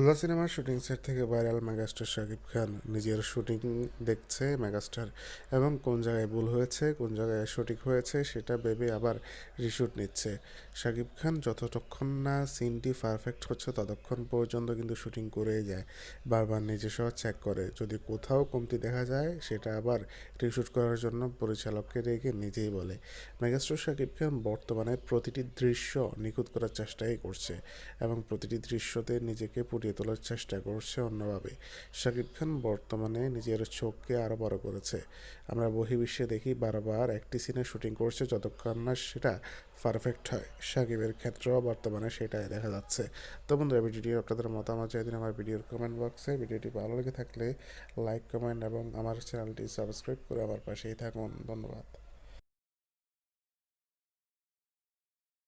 বাংলা সিনেমার shooting set থেকে viral megastar Shakib Khan নিজের শুটিং দেখছে মেগাস্টার, এবং কোন জায়গায় ভুল হয়েছে কোন জায়গায় সঠিক হয়েছে সেটা ভেবে আবার রিশুট নিচ্ছে। শাকিব খান যতক্ষণ না সিনটি পারফেক্ট হচ্ছে ততক্ষণ পর্যন্ত কিন্তু শুটিং করেই যায়, বারবার নিজে সহ চেক করে, যদি কোথাও কমতি দেখা যায় সেটা আবার রিশুট করার জন্য পরিচালককে রেখে নিজেই বলে। মেগাস্টার শাকিব খান বর্তমানে প্রতিটি দৃশ্য নিখুঁত করার চেষ্টাই করছে এবং প্রতিটি দৃশ্যতে নিজেকে ফুটিয়ে তোলার চেষ্টা করছে অন্যভাবে। শাকিব খান বর্তমানে নিজের চোখকে আরও বড় করেছে। আমরা বহির্বিশ্বে দেখি বারবার একটি সিনে শুটিং করছে যতক্ষণ না সেটা পারফেক্ট হয়, শাকিবের ক্ষেত্রেও বর্তমানে সেটাই দেখা যাচ্ছে। তো বন্ধুরা, ভিডিওটি আপনাদের মতামত চাই দিন আমার ভিডিওর কমেন্ট বক্সে। ভিডিওটি ভালো লেগে থাকলে লাইক, কমেন্ট এবং আমার চ্যানেলটি সাবস্ক্রাইব করে আমার পাশেই থাকুন। ধন্যবাদ।